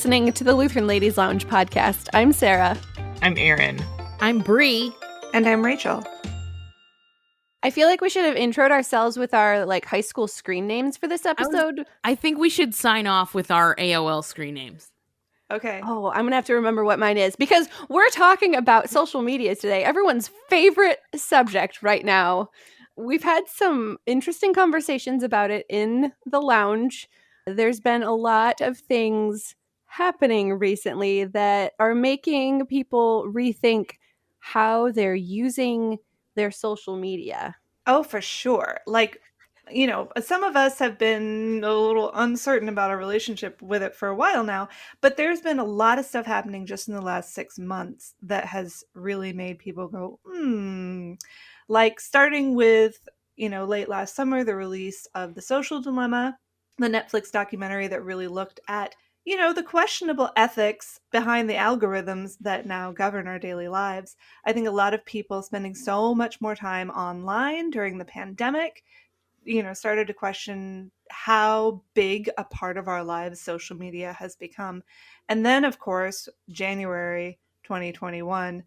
listening to the Lutheran Ladies Lounge podcast. I'm Sarah. I'm Erin. I'm Bree. And I'm Rachel. I feel like we should have introed ourselves with our high school screen names for this episode. I think we should sign off with our AOL screen names. Okay. Oh, I'm going to have to remember what mine is because we're talking about social media today. Everyone's favorite subject right now. We've had some interesting conversations about it in the lounge. There's been a lot of things happening recently that are making people rethink how they're using their social media. Oh, for sure. Some of us have been a little uncertain about our relationship with it for a while now, but there's been a lot of stuff happening just in the last 6 months that has really made people go, Like starting with, late last summer, the release of The Social Dilemma, the Netflix documentary that really looked at the questionable ethics behind the algorithms that now govern our daily lives. I think a lot of people spending so much more time online during the pandemic, started to question how big a part of our lives social media has become. And then, of course, January 2021,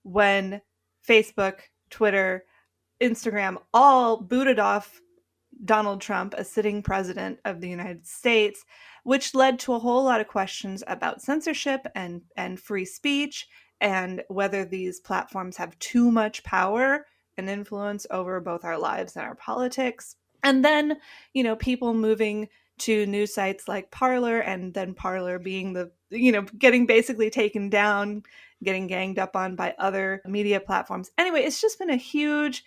when Facebook, Twitter, Instagram all booted off Donald Trump as sitting president of the United States, which led to a whole lot of questions about censorship and free speech and whether these platforms have too much power and influence over both our lives and our politics. And then, people moving to new sites like Parler, and then Parler being getting basically taken down, getting ganged up on by other media platforms. Anyway, it's just been a huge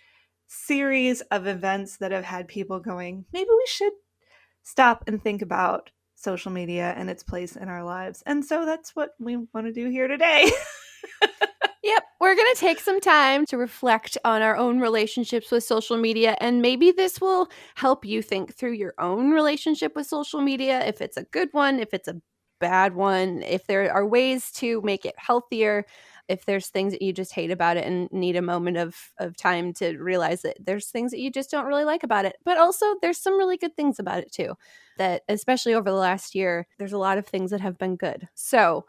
series of events that have had people going, maybe we should stop and think about social media and its place in our lives. And so that's what we want to do here today. Yep, we're going to take some time to reflect on our own relationships with social media, and maybe this will help you think through your own relationship with social media, if it's a good one, if it's a bad one, if there are ways to make it healthier, if there's things that you just hate about it and need a moment of time to realize that there's things that you just don't really like about it. But also there's some really good things about it too, that especially over the last year, there's a lot of things that have been good. So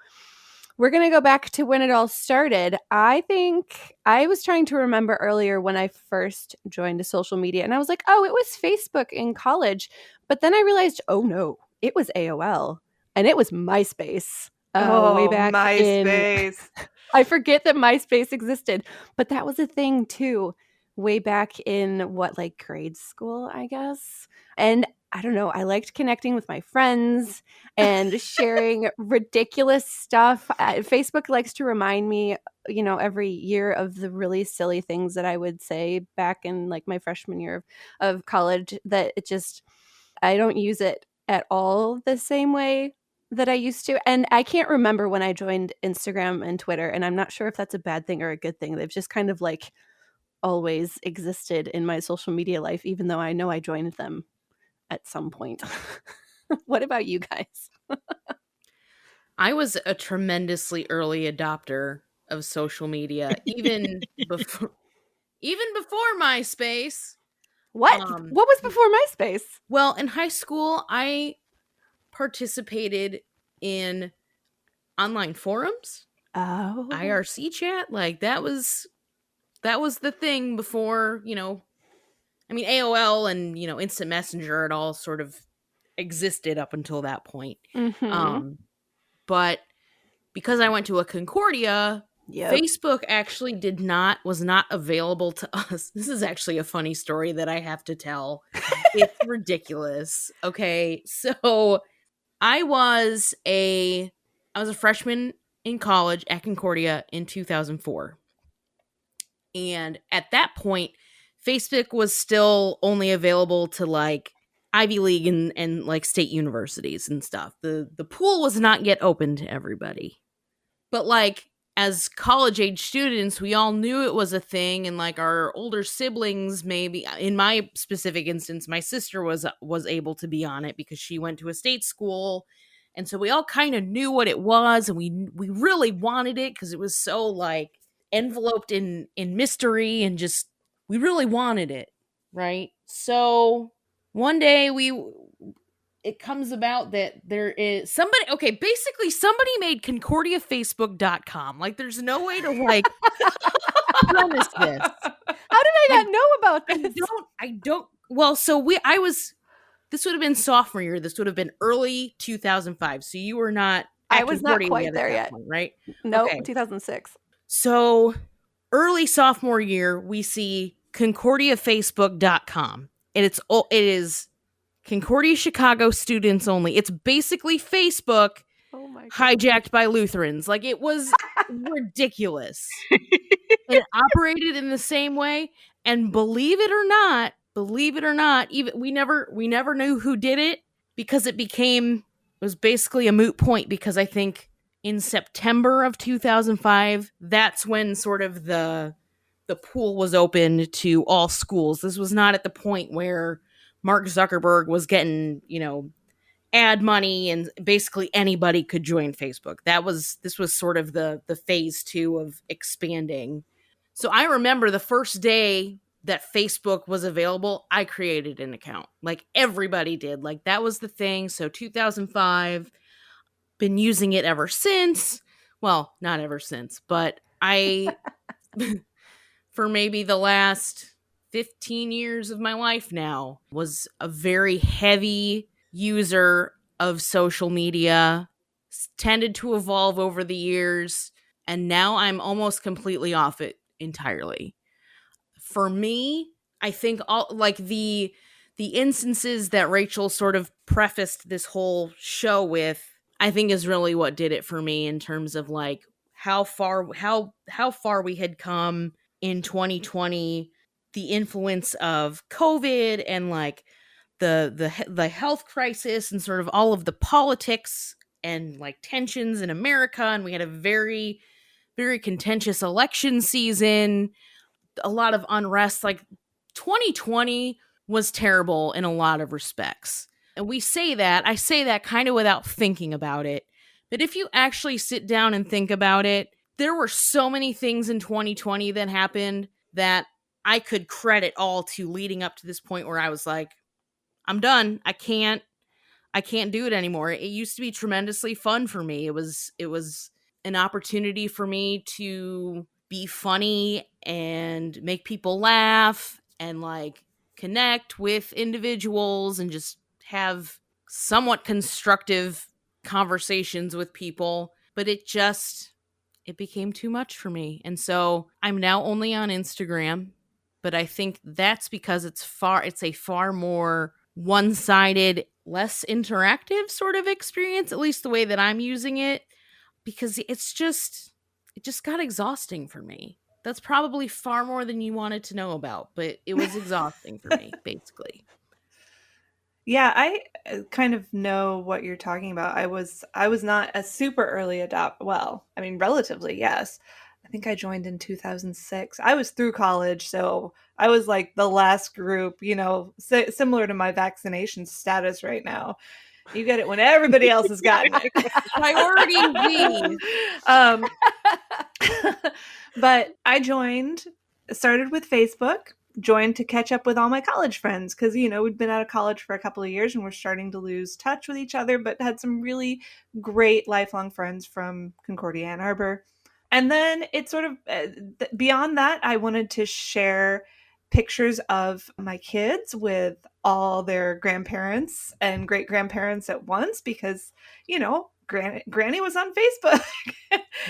we're going to go back to when it all started. I think I was trying to remember earlier when I first joined social media, and I was like, oh, it was Facebook in college. But then I realized, oh no, it was AOL and it was MySpace. Way back MySpace. I forget that MySpace existed, but that was a thing too, way back in grade school, I guess. And I don't know, I liked connecting with my friends and sharing ridiculous stuff. Facebook likes to remind me, every year of the really silly things that I would say back in my freshman year of college, that I don't use it at all the same way that I used to. And I can't remember when I joined Instagram and Twitter, and I'm not sure if that's a bad thing or a good thing. They've just kind of always existed in my social media life, even though I know I joined them at some point. What about you guys? I was a tremendously early adopter of social media, even before MySpace. What? What was before MySpace? Well, in high school, I participated in online forums. Oh, IRC chat, that was the thing before, AOL and, Instant Messenger, it all sort of existed up until that point. Mm-hmm. But because I went to a Concordia, Yep. Facebook actually was not available to us. This is actually a funny story that I have to tell. It's ridiculous. Okay, so I was a freshman in college at Concordia in 2004. And at that point, Facebook was still only available to Ivy League and state universities and stuff. The pool was not yet open to everybody. But as college age students, we all knew it was a thing, and our older siblings, maybe in my specific instance, my sister was able to be on it because she went to a state school. And so we all kind of knew what it was, and we really wanted it because it was so enveloped in mystery, and just we really wanted it, right? So one day it comes about that there is somebody, okay, basically somebody made concordiafacebook.com. Like, there's no way to like premise this. How did I not know about this? I don't, well, so this would have been sophomore year. This would have been early 2005. So you were not at I was not Concordia quite yet there at that yet. point, right? Nope, Okay. 2006. So early sophomore year, we see concordiafacebook.com. And it is Concordia Chicago students only. It's basically Facebook Oh my God. hijacked by Lutherans. Like, it was ridiculous. And it operated in the same way. And believe it or not, even we never knew who did it, because it was basically a moot point, because I think in September of 2005, that's when sort of the pool was opened to all schools. This was not at the point where Mark Zuckerberg was getting, ad money and basically anybody could join Facebook. This was sort of the phase 2 of expanding. So I remember the first day that Facebook was available, I created an account. Like, everybody did. Like, that was the thing. So 2005, been using it ever since. Well, not ever since, but I for maybe the last 15 years of my life now was a very heavy user of social media, tended to evolve over the years, and now I'm almost completely off it entirely. For me, I think all like the instances that Rachel sort of prefaced this whole show with, I think is really what did it for me, in terms of like how far we had come in 2020, the influence of COVID, and like the health crisis, and sort of all of the politics and like tensions in America. And we had a very, very contentious election season, a lot of unrest. Like, 2020 was terrible in a lot of respects. And I say that kind of without thinking about it. But if you actually sit down and think about it, there were so many things in 2020 that happened that I could credit all to leading up to this point where I was like, I'm done. I can't do it anymore. It used to be tremendously fun for me. It was an opportunity for me to be funny and make people laugh and like connect with individuals and just have somewhat constructive conversations with people. But it became too much for me. And so I'm now only on Instagram, but I think that's because it's a far more one-sided, less interactive sort of experience, at least the way that I'm using it, because it just got exhausting for me. That's probably far more than you wanted to know about, but it was exhausting for me, basically. Yeah, I kind of know what you're talking about. I was not a super early adopter. Well, I mean, relatively, yes. I think I joined in 2006. I was through college, so I was like the last group, similar to my vaccination status right now. You get it when everybody else has gotten it. Priority V. But I started with Facebook, joined to catch up with all my college friends because, we'd been out of college for a couple of years and we're starting to lose touch with each other, but had some really great lifelong friends from Concordia, Ann Arbor. And then it sort of, beyond that, I wanted to share pictures of my kids with all their grandparents and great grandparents at once because, Granny was on Facebook.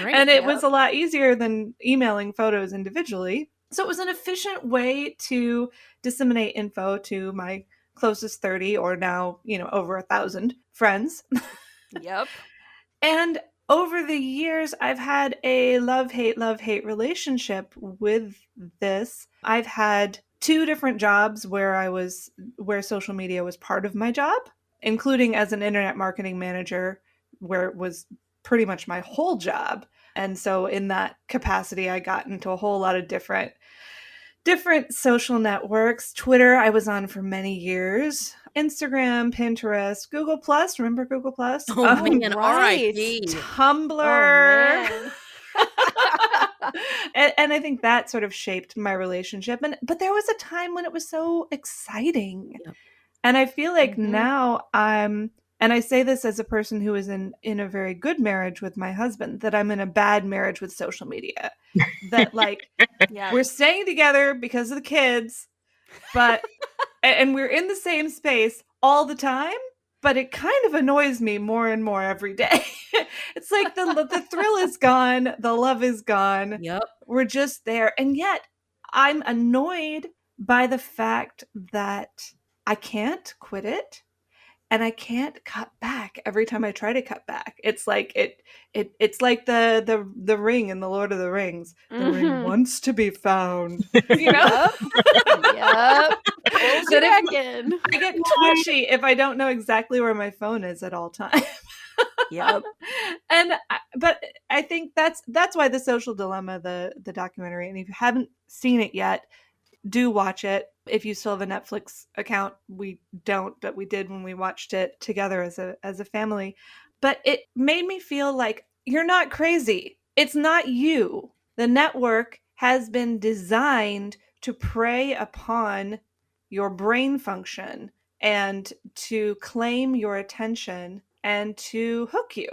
Right, and it was a lot easier than emailing photos individually. So it was an efficient way to disseminate info to my closest 30 or now, over 1,000 friends. Yep. And over the years, I've had a love-hate relationship with this. I've had 2 different jobs where social media was part of my job, including as an internet marketing manager, where it was pretty much my whole job. And so in that capacity, I got into a whole lot of different social networks. Twitter, I was on for many years. Instagram, Pinterest, Google Plus. Remember Google Plus? Oh, man, right. R.I.P. Tumblr. Oh, and I think that sort of shaped my relationship. But there was a time when it was so exciting. Yep. And I feel like Mhm. now and I say this as a person who is in a very good marriage with my husband, that I'm in a bad marriage with social media. That like Yeah. we're staying together because of the kids, but and we're in the same space all the time, but it kind of annoys me more and more every day. It's like the thrill is gone, the love is gone. Yep. We're just there. And yet I'm annoyed by the fact that I can't quit it and I can't cut back every time I try to cut back. It's like it's like the ring in the Lord of the Rings. The ring Mhm. wants to be found. You know? Yep. Yep. Pulls you That if back in. I get twitchy if I don't know exactly where my phone is at all times. Yep. But I think that's why The Social Dilemma, the documentary, and if you haven't seen it yet, do watch it. If you still have a Netflix account, we don't, but we did when we watched it together as a family. But it made me feel like you're not crazy. It's not you. The network has been designed to prey upon your brain function and to claim your attention and to hook you.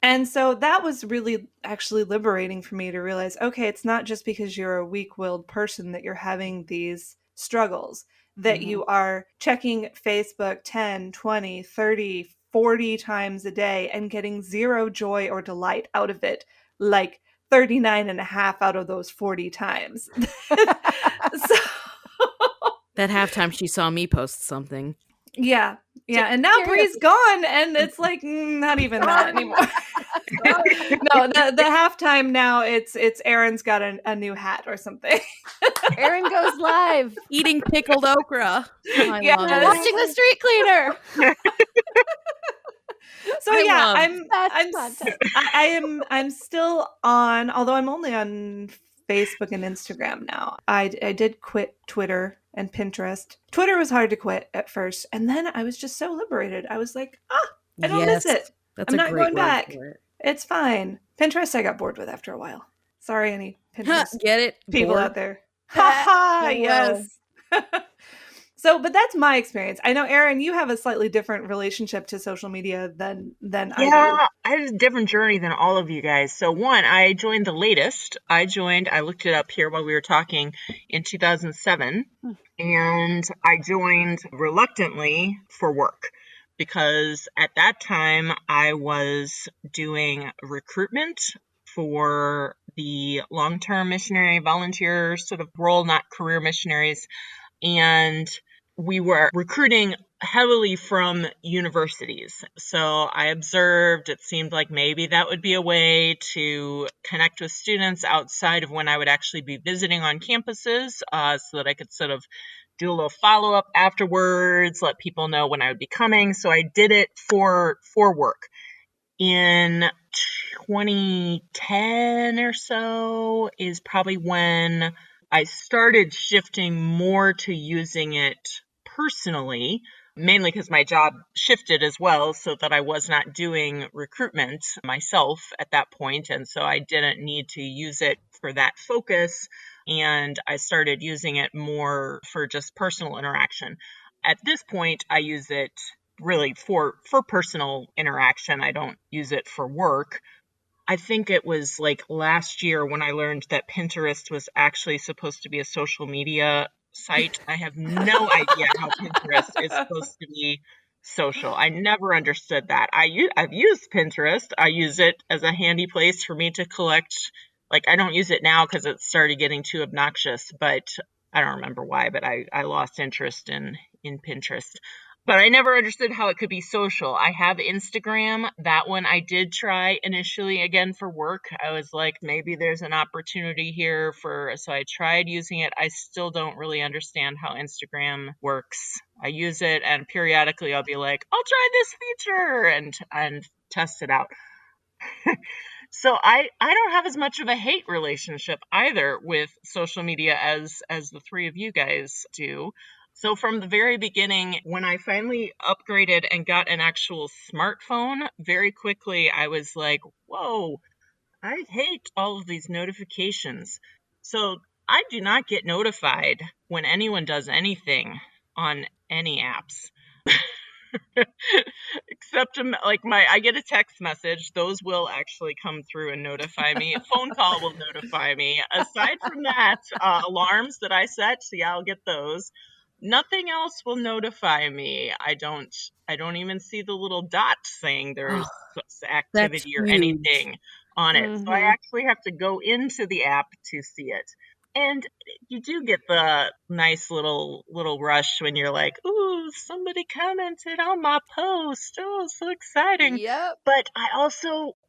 And so that was really actually liberating for me to realize, okay, it's not just because you're a weak-willed person that you're having these struggles, that Mhm. you are checking Facebook 10, 20, 30, 40 times a day and getting zero joy or delight out of it, like 39 and a half out of those 40 times. So That halftime she saw me post something. yeah. Yeah, Take and now care of Bree's gone, and it's like not even that anymore. Sorry. No, the halftime now it's Aaron's got a new hat or something. Aaron goes live. Eating pickled okra. I Yes. love We're it. watching the street cleaner. So I yeah, love That's content. I'm still on, although I'm only on Facebook and Instagram now. I did quit Twitter and Pinterest. Twitter was hard to quit at first, and then I was just so liberated. I was like, I don't miss yes. it. That's I'm a not great going word back. for it. It's fine. Pinterest I got bored with after a while. Sorry, any Pinterest Get it? people Bored? out there. Ha ha, Well, yes. So, but that's my experience. I know, Erin, you have a slightly different relationship to social media than I Yeah, do. I had a different journey than all of you guys. So one, I joined the latest. I looked it up here while we were talking in 2007, and I joined reluctantly for work because at that time I was doing recruitment for the long-term missionary volunteer sort of role, not career missionaries, and we were recruiting heavily from universities. So I observed it seemed like maybe that would be a way to connect with students outside of when I would actually be visiting on campuses, so that I could sort of do a little follow up afterwards, let people know when I would be coming. So I did it for work. In 2010 or so is probably when I started shifting more to using it personally, mainly because my job shifted as well, so that I was not doing recruitment myself at that point. And so I didn't need to use it for that focus. And I started using it more for just personal interaction. At this point, I use it really for personal interaction. I don't use it for work. I think it was like last year when I learned that Pinterest was actually supposed to be a social media site. I have no idea how Pinterest is supposed to be social. I never understood that. I've used Pinterest. I use it as a handy place for me to collect. Like I don't use it now because it started getting too obnoxious, but I don't remember why, but I lost interest in Pinterest. But I never understood how it could be social. I have Instagram. That one I did try initially again for work. I was like, maybe there's an opportunity here so I tried using it. I still don't really understand how Instagram works. I use it and periodically I'll be like, I'll try this feature and test it out. So I don't have as much of a hate relationship either with social media as the three of you guys do. So from the very beginning, when I finally upgraded and got an actual smartphone, very quickly I was like, whoa, I hate all of these notifications. So I do not get notified when anyone does anything on any apps. Except like I get a text message. Those will actually come through and notify me. A phone call will notify me. Aside from that, alarms that I set, yeah, I'll get those. Nothing else will notify me. I don't even see the little dot saying Oh, there's that's activity or huge. anything on it. So I Mhm. actually have to go into the app to see it. And you do get the nice little rush when you're like, "Ooh, somebody commented on my post. Oh, so exciting." Yep. But I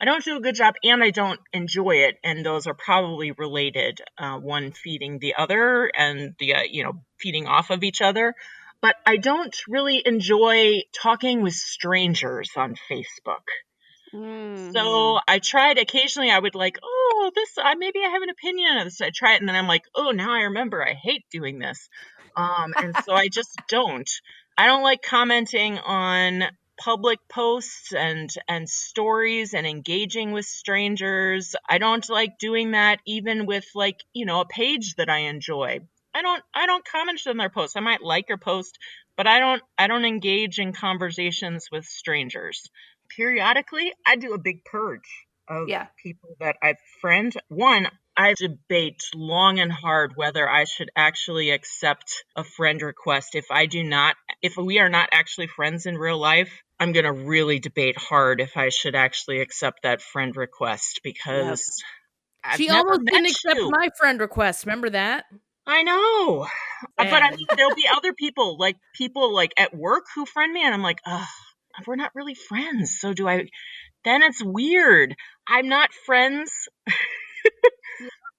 don't do a good job and I don't enjoy it. And those are probably related, one feeding the other and feeding off of each other. But I don't really enjoy talking with strangers on Facebook. Mhm. So I tried occasionally, I would like, oh, maybe I have an opinion on this. I try it and then I'm like, oh, now I remember I hate doing this. And so I just don't. I don't like commenting on public posts and stories and engaging with strangers. I don't like doing that even with a page that I enjoy. I don't comment on their posts. I might like your post, but I don't engage in conversations with strangers. Periodically, I do a big purge of Yeah. people that I've friend. One, I debate long and hard whether I should actually accept a friend request. If we are not actually friends in real life, I'm going to really debate hard if I should actually accept that friend request Yep. because I've She never almost met didn't accept you. my friend request. Remember that? I know. But I Sad. mean, there'll be other people like at work who friend me, and I'm like, ugh, we're not really friends. So then it's weird. I'm not friends. Yeah.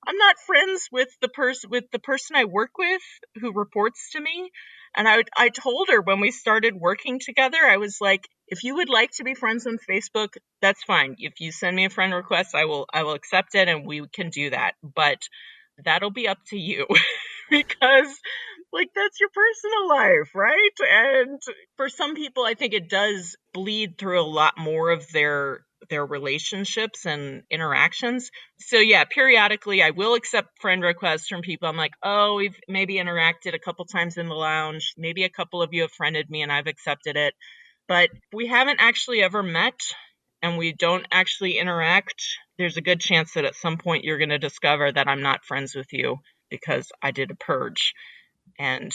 I'm not friends with the person I work with who reports to me. And I told her when we started working together, I was like, if you would like to be friends on Facebook, that's fine. If you send me a friend request, I will accept it and we can do that. But that'll be up to you because that's your personal life, right? And for some people I think it does bleed through a lot more of their relationships and interactions. So yeah, periodically I will accept friend requests from people. I'm like, oh, we've maybe interacted a couple times in the lounge. Maybe a couple of you have friended me and I've accepted it. But we haven't actually ever met and we don't actually interact. There's a good chance that at some point you're going to discover that I'm not friends with you because I did a purge and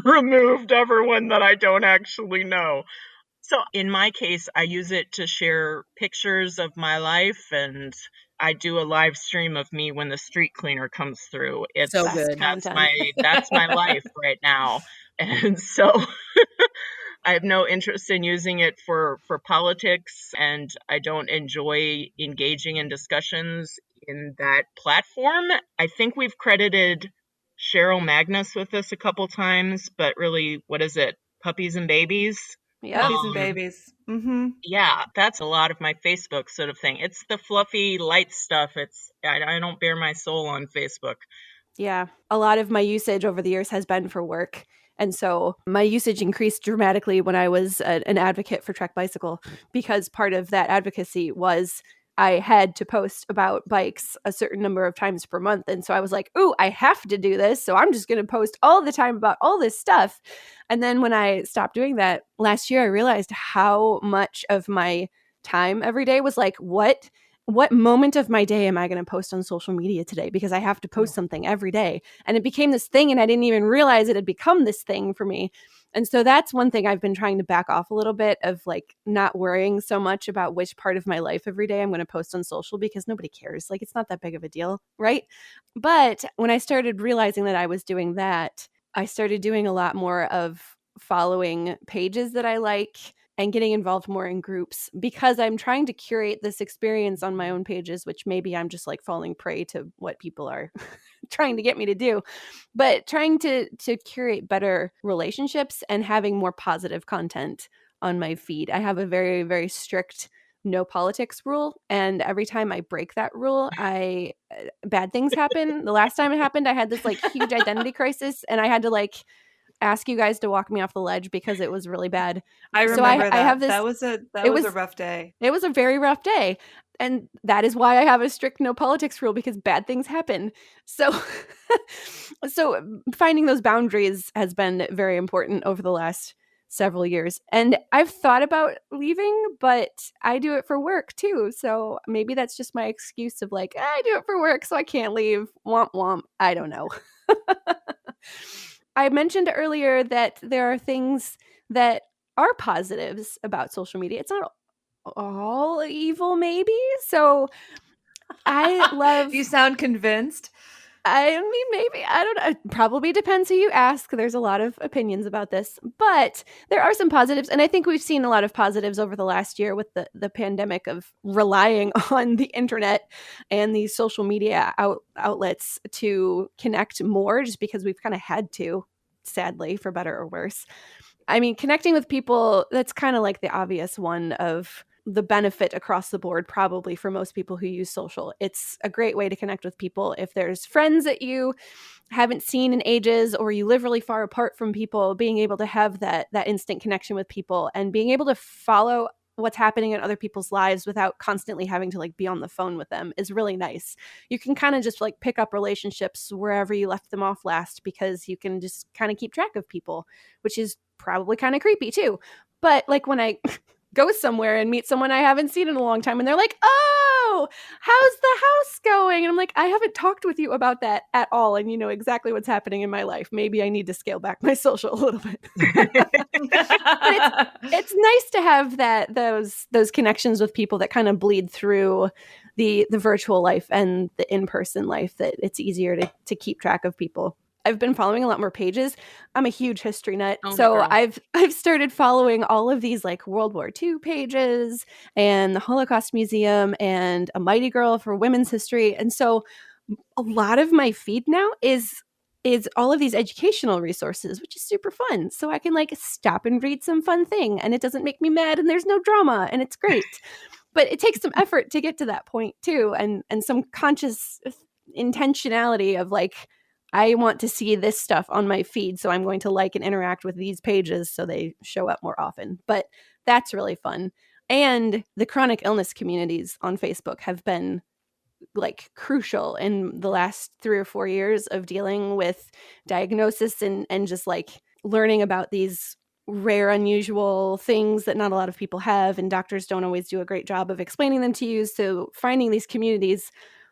removed everyone that I don't actually know. So in my case, I use it to share pictures of my life and I do a live stream of me when the street cleaner comes through. So It's Best good. content. that's my life right now. And so I have no interest in using it for politics and I don't enjoy engaging in discussions in that platform. I think we've credited Cheryl Magnus with this a couple times, but really, what is it? Puppies and babies? Yep. Puppies and Um, babies. Mm-hmm. yeah, that's a lot of my Facebook sort of thing. It's the fluffy, light stuff. I don't bare my soul on Facebook. Yeah. A lot of my usage over the years has been for work. And so my usage increased dramatically when I was an advocate for Trek Bicycle because part of that advocacy was I had to post about bikes a certain number of times per month. And so I was like, ooh, I have to do this. So I'm just going to post all the time about all this stuff. And then when I stopped doing that last year, I realized how much of my time every day was like, what moment of my day am I going to post on social media today? Because I have to post something every day. And it became this thing, and I didn't even realize it had become this thing for me. And so that's one thing I've been trying to back off a little bit of like not worrying so much about which part of my life every day I'm going to post on social because nobody cares. Like it's not that big of a deal, right? But when I started realizing that I was doing that, I started doing a lot more of following pages that I like and getting involved more in groups because I'm trying to curate this experience on my own pages, which maybe I'm just like falling prey to what people are trying to get me to do, but trying to curate better relationships and having more positive content on my feed. I have a very, very strict no politics rule, and every time I break that rule, I bad things happen. The last time it happened, I had this like huge identity crisis and I had to like ask you guys to walk me off the ledge because it was really bad. I So remember I have that. this That it was a was rough day. it was a very rough day. And that is why I have a strict no politics rule because bad things happen. So so finding those boundaries has been very important over the last several years. And I've thought about leaving, but I do it for work too. So maybe that's just my excuse of like, I do it for work, so I can't leave. Womp womp. I don't know. I mentioned earlier that there are things that are positives about social media. It's not all evil, maybe. So I love. You sound convinced. I mean, maybe. I don't know. It probably depends who you ask. There's a lot of opinions about this, but there are some positives. And I think we've seen a lot of positives over the last year with the pandemic of relying on the internet and these social media outlets to connect more just because we've kind of had to, sadly, for better or worse. I mean, connecting with people, that's kind of like the obvious one of the benefit across the board, probably for most people who use social. It's a great way to connect with people. If there's friends that you haven't seen in ages or you live really far apart from people, being able to have that instant connection with people and being able to follow what's happening in other people's lives without constantly having to like be on the phone with them is really nice. You can kind of just like pick up relationships wherever you left them off last because you can just kind of keep track of people, which is probably kind of creepy too. But like when I go somewhere and meet someone I haven't seen in a long time and they're like, oh, how's the house going? And I'm like, I haven't talked with you about that at all. And you know exactly what's happening in my life. Maybe I need to scale back my social a little bit. But it's nice to have those connections with people that kind of bleed through the virtual life and the in-person life, that it's easier to keep track of people. I've been following a lot more pages. I'm a huge history nut. So I've started following all of these like World War II pages and the Holocaust Museum and a Mighty Girl for women's history. And so a lot of my feed now is all of these educational resources, which is super fun. So I can like stop and read some fun thing and it doesn't make me mad and there's no drama and it's great. But it takes some effort to get to that point too, and some conscious intentionality of like, I want to see this stuff on my feed, so I'm going to like and interact with these pages so they show up more often. But that's really fun. And the chronic illness communities on Facebook have been like crucial in the last 3 or 4 years of dealing with diagnosis and just like learning about these rare, unusual things that not a lot of people have, and doctors don't always do a great job of explaining them to you. So finding these communities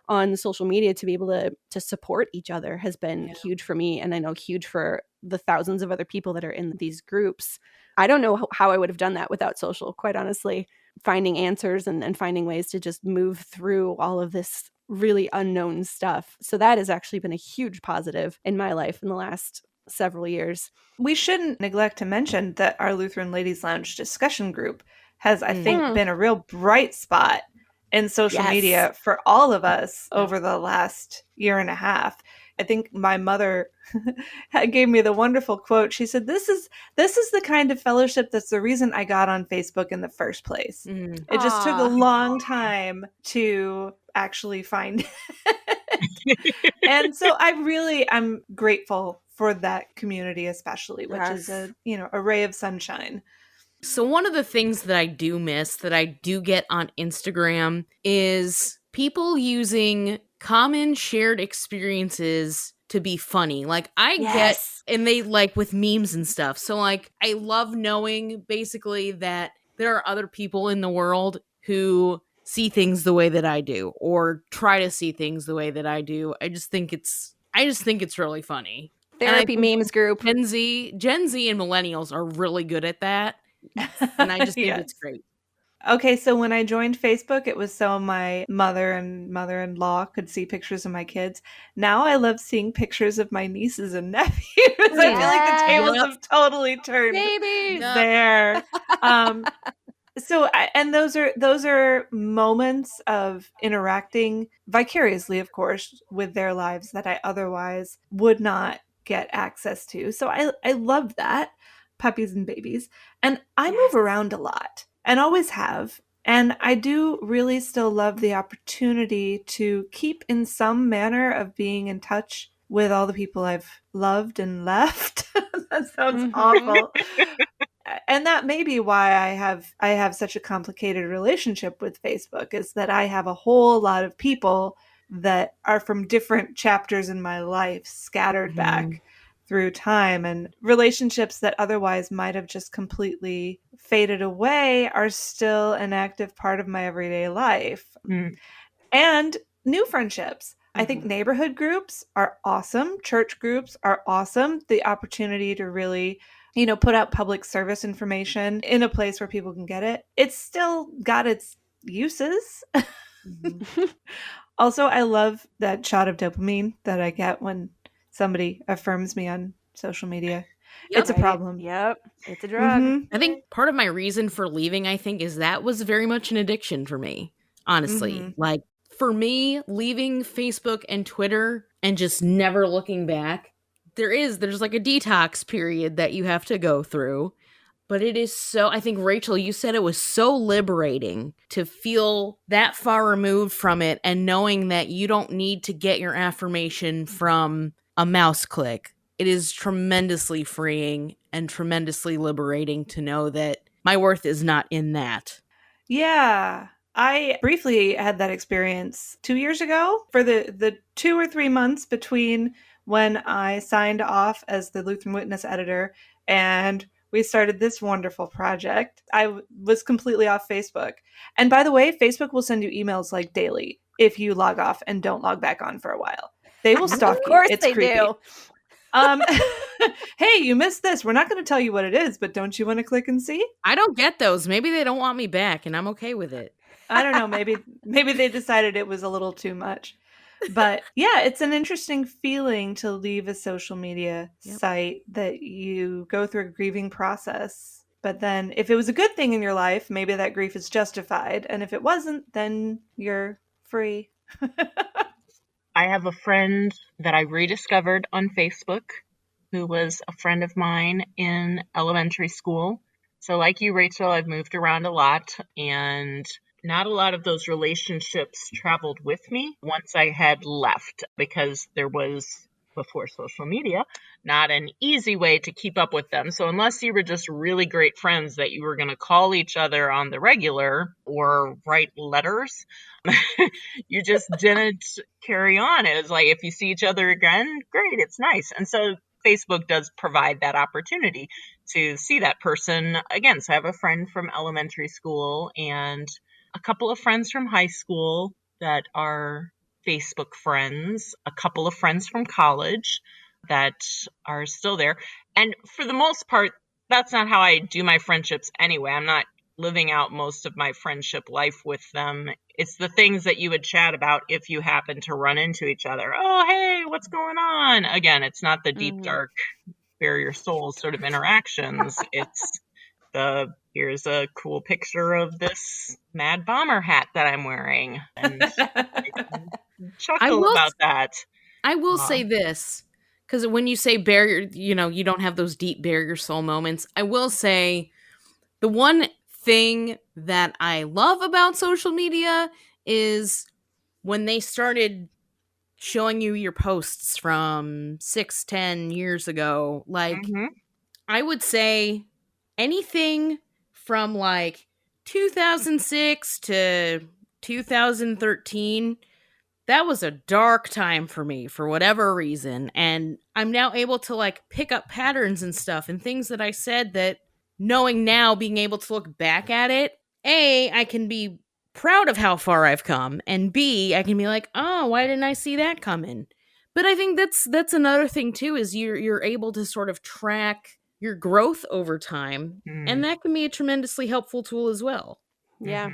on social media to be able to support each other has been huge for me, and I know huge for the thousands of other people that are in these groups. I don't know how I would have done that without social, quite honestly. Finding answers and finding ways to just move through all of this really unknown stuff. So that has actually been a huge positive in my life in the last several years. We shouldn't neglect to mention that our Lutheran Ladies Lounge discussion group has, I think, been a real bright spot in social media for all of us over the last year and a half. I think my mother gave me the wonderful quote. She said, this is the kind of fellowship that's the reason I got on Facebook in the first place. It just took a long time to actually find it. And so I'm grateful for that community, especially, which is a ray of sunshine. So one of the things that I do miss that I do get on Instagram is people using common shared experiences to be funny. Like I get, and they like with memes and stuff. So like I love knowing basically that there are other people in the world who see things the way that I do or try to see things the way that I do. I just think it's really funny. Therapy memes group. Gen Z and millennials are really good at that. And I just think it's great. Okay, so when I joined Facebook, it was so my mother and mother-in-law could see pictures of my kids. Now I love seeing pictures of my nieces and nephews. I feel like the tables have totally turned there. And those are moments of interacting vicariously, of course, with their lives that I otherwise would not get access to. So I love that. Puppies and babies. And I move around a lot and always have. And I do really still love the opportunity to keep in some manner of being in touch with all the people I've loved and left. That sounds awful. And that may be why I have such a complicated relationship with Facebook, is that I have a whole lot of people that are from different chapters in my life scattered back through time, and relationships that otherwise might have just completely faded away are still an active part of my everyday life. And new friendships. I think neighborhood groups are awesome. Church groups are awesome. The opportunity to really, put out public service information in a place where people can get it. It's still got its uses. Also, I love that shot of dopamine that I get when somebody affirms me on social media. Yep. It's a problem. Yep. It's a drug. I think part of my reason for leaving, is that was very much an addiction for me, honestly. Like, for me, leaving Facebook and Twitter and just never looking back, there's like a detox period that you have to go through. But it is so, I think, Rachel, you said it was so liberating to feel that far removed from it and knowing that you don't need to get your affirmation from a mouse click. It is tremendously freeing and tremendously liberating to know that my worth is not in that. Yeah. I briefly had that experience 2 years ago for the 2 or 3 months between when I signed off as the Lutheran Witness editor and we started this wonderful project. I was completely off Facebook. And by the way, Facebook will send you emails like daily if you log off and don't log back on for a while. They will stalk you. Of course It's they creepy. do. Hey, you missed this. We're not going to tell you what it is, but don't you want to click and see? I don't get those. Maybe they don't want me back and I'm okay with it. I don't know. Maybe they decided it was a little too much. But yeah, it's an interesting feeling to leave a social media site that you go through a grieving process. But then if it was a good thing in your life, maybe that grief is justified. And if it wasn't, then you're free. I have a friend that I rediscovered on Facebook who was a friend of mine in elementary school. So like you, Rachel, I've moved around a lot and not a lot of those relationships traveled with me once I had left because there was, before social media, not an easy way to keep up with them. So unless you were just really great friends that you were going to call each other on the regular or write letters, you just didn't carry on. It was like, if you see each other again, great, it's nice. And so Facebook does provide that opportunity to see that person again. So I have a friend from elementary school and a couple of friends from high school that are Facebook friends, a couple of friends from college that are still there. And for the most part, that's not how I do my friendships anyway. I'm not living out most of my friendship life with them. It's the things that you would chat about if you happen to run into each other. Oh, hey, what's going on? Again, it's not the deep, dark, bare your soul sort of interactions. It's here's a cool picture of this Mad Bomber hat that I'm wearing. And chuckle about that. I will say this, because when you say you don't have those deep bare your soul moments, I will say the one thing that I love about social media is when they started showing you your posts from 6-10 years ago. Like, I would say anything from like 2006 to 2013, that was a dark time for me for whatever reason. And I'm now able to like pick up patterns and stuff and things that I said that, knowing now, being able to look back at it, A, I can be proud of how far I've come, and B, I can be like, oh, why didn't I see that coming? But I think that's another thing too, is you're able to sort of track your growth over time, and that can be a tremendously helpful tool as well. Yeah.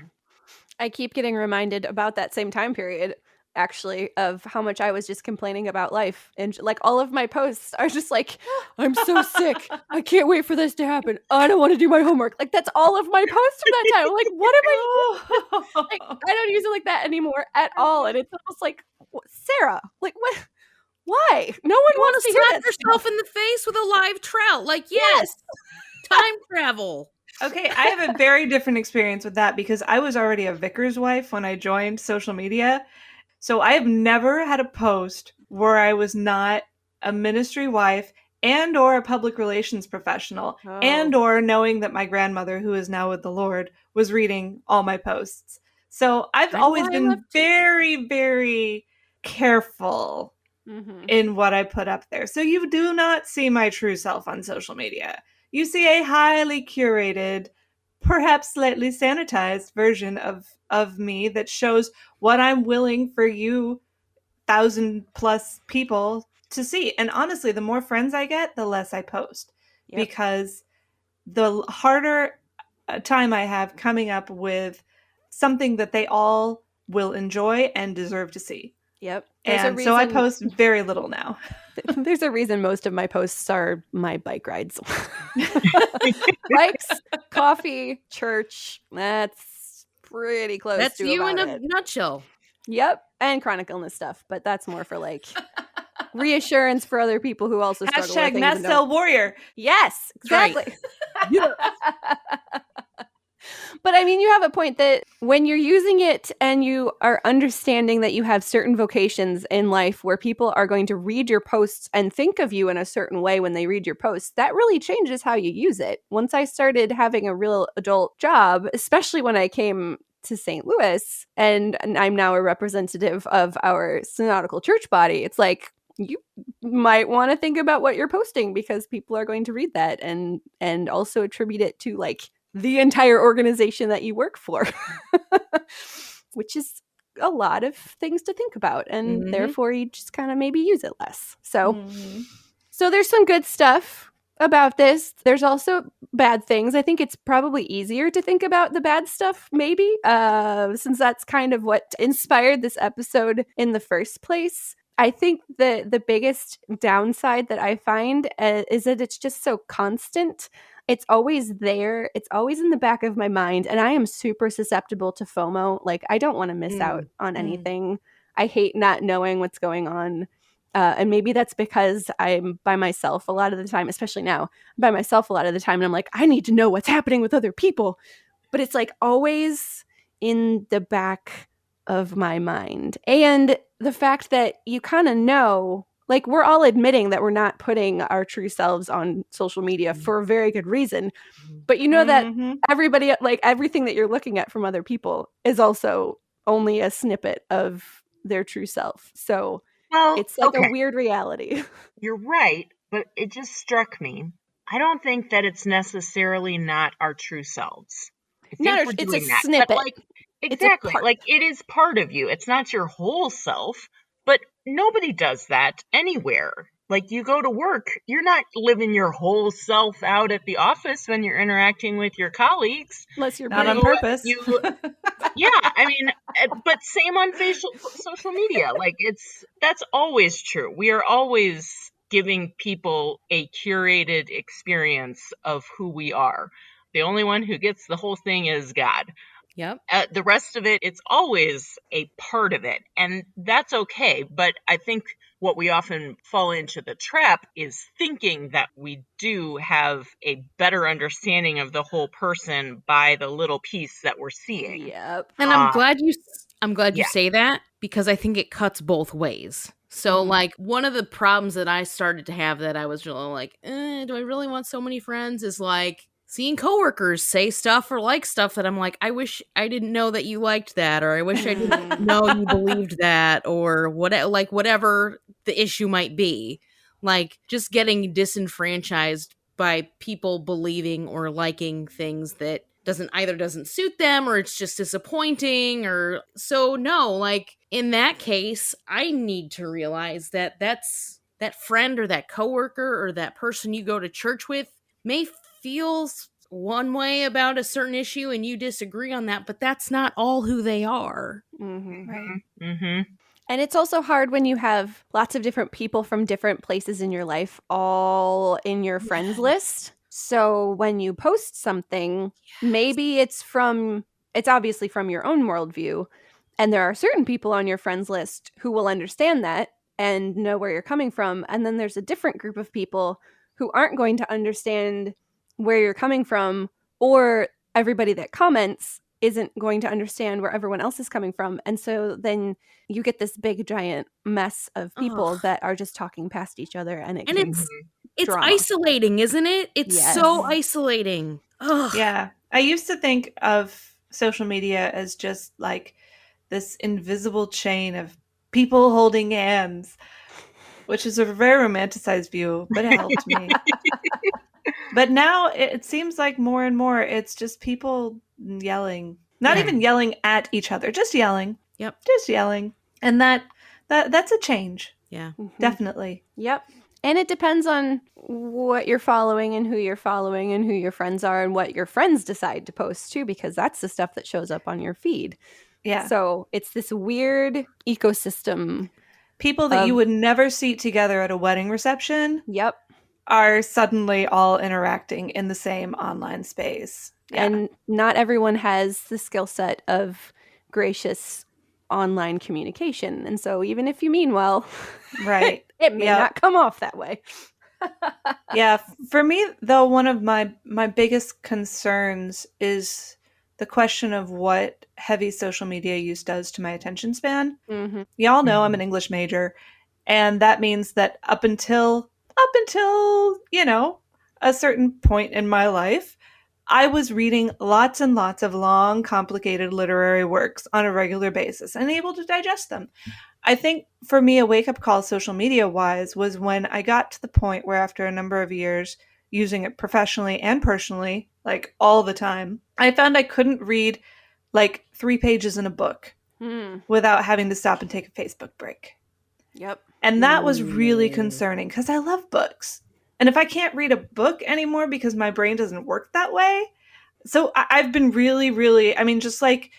I keep getting reminded about that same time period, actually, of how much I was just complaining about life. And like all of my posts are just like, I'm so sick. I can't wait for this to happen. I don't want to do my homework. Like, that's all of my posts from that time. I'm like, what am I doing? Like, I don't use it like that anymore at all. And it's almost like, Sarah, like, what? Why? No one wants to slap yourself in the face with a live trout. Like, yes. Time travel. Okay, I have a very different experience with that because I was already a vicar's wife when I joined social media. So I have never had a post where I was not a ministry wife and or a public relations professional and or knowing that my grandmother, who is now with the Lord, was reading all my posts. So I've always been very, very careful in what I put up there. So you do not see my true self on social media. You see a highly curated, perhaps slightly sanitized version of me that shows what I'm willing for you 1,000+ people to see. And honestly, the more friends I get, the less I post. Yep. Because the harder time I have coming up with something that they all will enjoy and deserve to see. Yep. And so I post very little now. There's a reason most of my posts are my bike rides. Bikes, coffee, church. That's pretty close That's to you about in a it. nutshell. Yep. And chronic illness stuff, but that's more for like reassurance for other people who also struggle with Hashtag things. Mast Cell Warrior. Yes, Right. exactly. But I mean, you have a point that when you're using it and you are understanding that you have certain vocations in life where people are going to read your posts and think of you in a certain way when they read your posts, that really changes how you use it. Once I started having a real adult job, especially when I came to St. Louis and I'm now a representative of our synodical church body, it's like, you might want to think about what you're posting because people are going to read that and also attribute it to like the entire organization that you work for, which is a lot of things to think about. And therefore you just kind of maybe use it less. So there's some good stuff about this. There's also bad things. I think it's probably easier to think about the bad stuff, maybe, since that's kind of what inspired this episode in the first place. I think the biggest downside that I find is that it's just so constant. It's always there. It's always in the back of my mind. And I am super susceptible to FOMO. Like, I don't want to miss out on anything. I hate not knowing what's going on. And maybe that's because I'm by myself a lot of the time, especially now, I'm by myself a lot of the time. And I'm like, I need to know what's happening with other people. But it's like always in the back of my mind. And the fact that you kind of know, like, we're all admitting that we're not putting our true selves on social media for a very good reason. But you know that everybody, like, everything that you're looking at from other people is also only a snippet of their true self. So it's like a weird reality. You're right, but it just struck me. I don't think that it's necessarily not our true selves. I think we're doing that. Snippet. But like, exactly. Like, it is part of you. It's not your whole self, but nobody does that anywhere. Like, you go to work, you're not living your whole self out at the office when you're interacting with your colleagues. Unless you're not on purpose. Yeah, I mean, but same on social media. Like, that's always true. We are always giving people a curated experience of who we are. The only one who gets the whole thing is God. Yep. The rest of it, it's always a part of it. And that's okay. But I think what we often fall into the trap is thinking that we do have a better understanding of the whole person by the little piece that we're seeing. Yep. And I'm glad you say that, because I think it cuts both ways. So like, one of the problems that I started to have that I was really like, do I really want so many friends, is like seeing coworkers say stuff or like stuff that I'm like, I wish I didn't know that you liked that, or I wish I didn't know you believed that, or whatever the issue might be. Like, just getting disenfranchised by people believing or liking things that doesn't suit them, or it's just disappointing. Or so no, like, in that case, I need to realize that that's that friend or that coworker or that person you go to church with may feel one way about a certain issue and you disagree on that, but that's not all who they are. Right. And it's also hard when you have lots of different people from different places in your life all in your friends list. So when you post something, maybe it's obviously from your own worldview. And there are certain people on your friends list who will understand that and know where you're coming from. And then there's a different group of people who aren't going to understand where you're coming from, or everybody that comments isn't going to understand where everyone else is coming from. And so then you get this big giant mess of people that are just talking past each other, and it's drama. Isolating, isn't it? It's so isolating. Ugh. Yeah. I used to think of social media as just like this invisible chain of people holding hands. which is a very romanticized view, but it helped me. But now it seems like more and more it's just people yelling. Not Yeah. even yelling at each other, just yelling. Yep. Just yelling. And that's a change. Yeah. Definitely. Yep. And it depends on what you're following and who you're following and who your friends are and what your friends decide to post too, because that's the stuff that shows up on your feed. Yeah. So it's this weird ecosystem. People that you would never see together at a wedding reception Yep. are suddenly all interacting in the same online space. Yeah. And not everyone has the skill set of gracious online communication. And so even if you mean well, Right. it may not come off that way. Yeah. For me, though, one of my biggest concerns is the question of what heavy social media use does to my attention span. Mm-hmm. Y'all know I'm an English major, and that means that up until a certain point in my life, I was reading lots and lots of long, complicated literary works on a regular basis and able to digest them. I think for me, a wake up call social media wise was when I got to the point where, after a number of years using it professionally and personally, like all the time, I found I couldn't read like 3 pages in a book without having to stop and take a Facebook break. Yep. And that was really concerning because I love books. And if I can't read a book anymore because my brain doesn't work that way, so I've been really, really, I mean, just like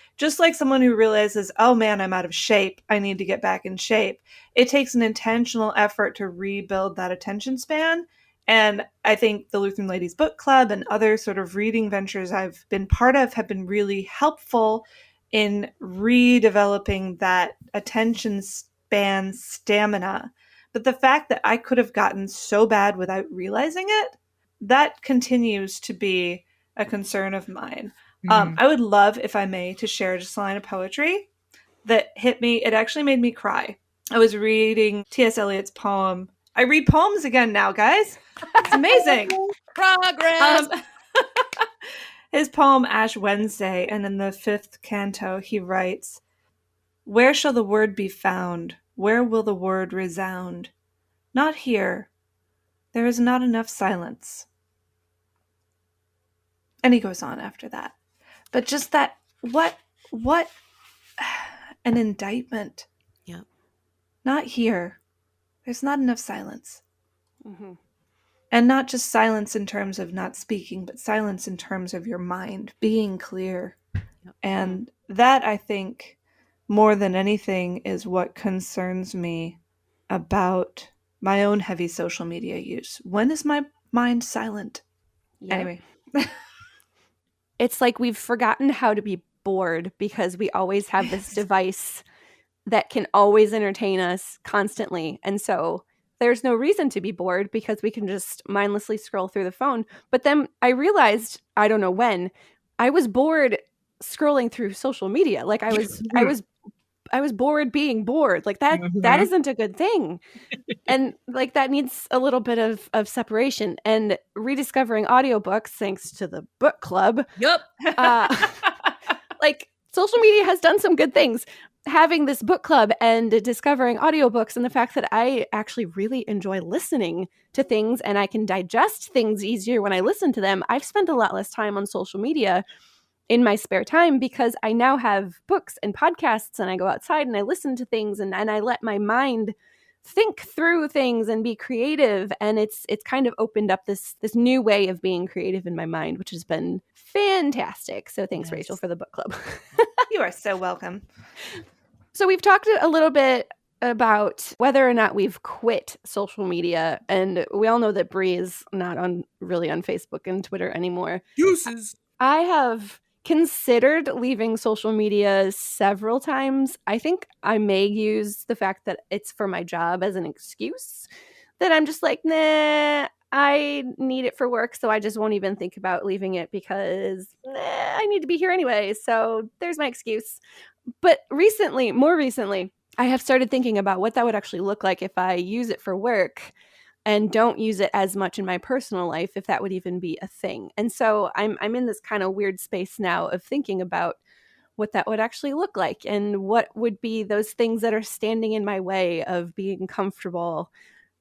someone who realizes, oh man, I'm out of shape, I need to get back in shape. It takes an intentional effort to rebuild that attention span. And I think the Lutheran Ladies Book Club and other sort of reading ventures I've been part of have been really helpful in redeveloping that attention span stamina. But the fact that I could have gotten so bad without realizing it, that continues to be a concern of mine. I would love, if I may, to share just a line of poetry that hit me. It actually made me cry. I was reading T.S. Eliot's poem. I read poems again now, guys. It's amazing. Progress. His poem, Ash Wednesday, and in the 5th canto, he writes, "Where shall the word be found? Where will the word resound? Not here. There is not enough silence." And he goes on after that. But just that, what an indictment. Yeah. Not here. There's not enough silence. Mm-hmm. And not just silence in terms of not speaking, but silence in terms of your mind being clear. Yep. And that, I think, more than anything, is what concerns me about my own heavy social media use. When is my mind silent? Yep. Anyway. It's like we've forgotten how to be bored because we always have this device that can always entertain us constantly. And so there's no reason to be bored because we can just mindlessly scroll through the phone. But then I realized, I don't know when, I was bored scrolling through social media. Like I was bored being bored. Like that isn't a good thing. And like that needs a little bit of separation. And rediscovering audiobooks, thanks to the book club. Yep. Like social media has done some good things. Having this book club and discovering audiobooks, and the fact that I actually really enjoy listening to things and I can digest things easier when I listen to them. I've spent a lot less time on social media in my spare time because I now have books and podcasts and I go outside and I listen to things and I let my mind think through things and be creative. And it's kind of opened up this new way of being creative in my mind, which has been fantastic. So thanks, Nice. Rachel, for the book club. You are so welcome. So we've talked a little bit about whether or not we've quit social media. And we all know that Bree is not really on Facebook and Twitter anymore. Deuces. I have considered leaving social media several times. I think I may use the fact that it's for my job as an excuse, that I'm just like, nah, I need it for work, so I just won't even think about leaving it because I need to be here anyway. So there's my excuse. But more recently, I have started thinking about what that would actually look like if I use it for work and don't use it as much in my personal life, if that would even be a thing. And so I'm in this kind of weird space now of thinking about what that would actually look like and what would be those things that are standing in my way of being comfortable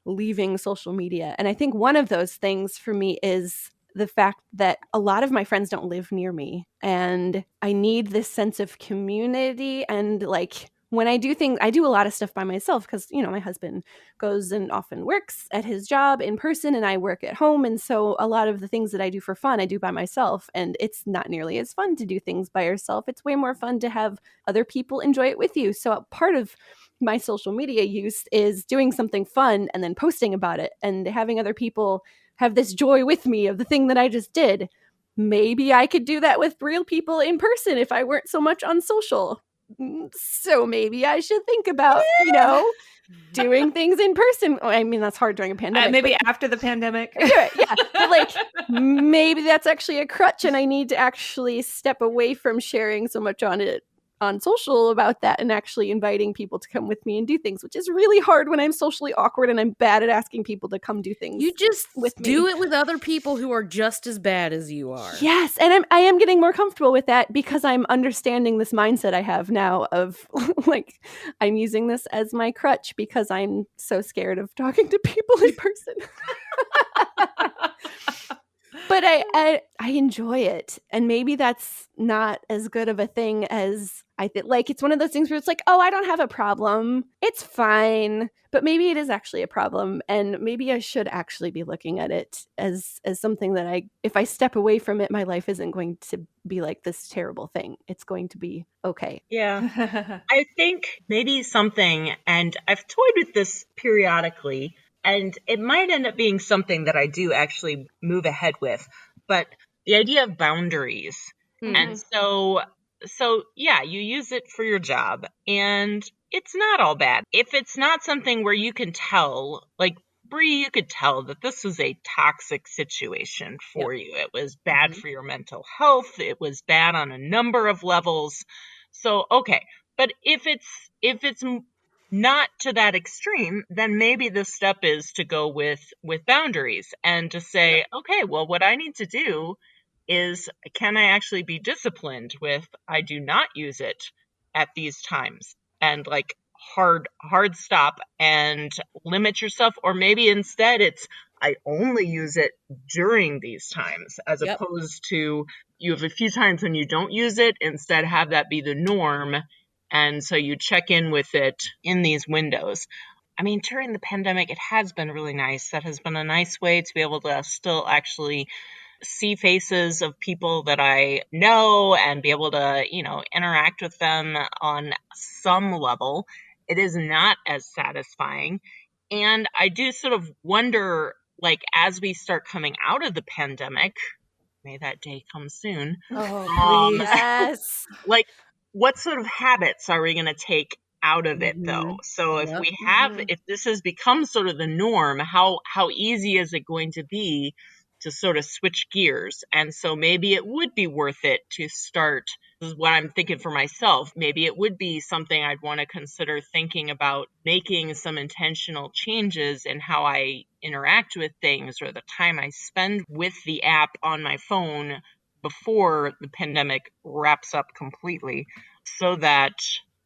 leaving social media. And I think one of those things for me is the fact that a lot of my friends don't live near me, and I need this sense of community. And like when I do things, I do a lot of stuff by myself because, you know, my husband goes and often works at his job in person and I work at home. And so a lot of the things that I do for fun, I do by myself. And it's not nearly as fun to do things by yourself. It's way more fun to have other people enjoy it with you. So part of my social media use is doing something fun and then posting about it and having other people have this joy with me of the thing that I just did. Maybe I could do that with real people in person if I weren't so much on social. So maybe I should think about, you know, doing things in person. I mean, that's hard during a pandemic. Maybe after the pandemic. Yeah. But like, maybe that's actually a crutch and I need to actually step away from sharing so much on social about that and actually inviting people to come with me and do things, which is really hard when I'm socially awkward and I'm bad at asking people to come do things. You just with me. do it with other people who are just as bad as you are. Yes, and I am getting more comfortable with that because I'm understanding this mindset I have now of like I'm using this as my crutch because I'm so scared of talking to people in person. But I enjoy it. And maybe that's not as good of a thing as I think. Like, it's one of those things where it's like, oh, I don't have a problem. It's fine. But maybe it is actually a problem. And maybe I should actually be looking at it as something that if I step away from it, my life isn't going to be like this terrible thing. It's going to be okay. Yeah. I think maybe something, and I've toyed with this periodically, and it might end up being something that I do actually move ahead with, but the idea of boundaries. Mm-hmm. And so yeah, you use it for your job and it's not all bad. If it's not something where you can tell, like Bree, you could tell that this was a toxic situation for you. It was bad for your mental health. It was bad on a number of levels. So, okay. But if it's not to that extreme, then maybe the step is to go with boundaries and to say, okay, well, what I need to do is, can I actually be disciplined with, I do not use it at these times, and like hard stop and limit yourself. Or maybe instead it's, I only use it during these times, as opposed to you have a few times when you don't use it, instead have that be the norm. And so you check in with it in these windows. I mean, during the pandemic, it has been really nice. That has been a nice way to be able to still actually see faces of people that I know and be able to, you know, interact with them on some level. It is not as satisfying. And I do sort of wonder, like, as we start coming out of the pandemic, may that day come soon. Oh, please. Yes. Like, what sort of habits are we going to take out of it, though? So if we have, if this has become sort of the norm, how easy is it going to be to sort of switch gears? And so maybe it would be worth it to start, this is what I'm thinking for myself, maybe it would be something I'd want to consider thinking about, making some intentional changes in how I interact with things or the time I spend with the app on my phone before the pandemic wraps up completely, so that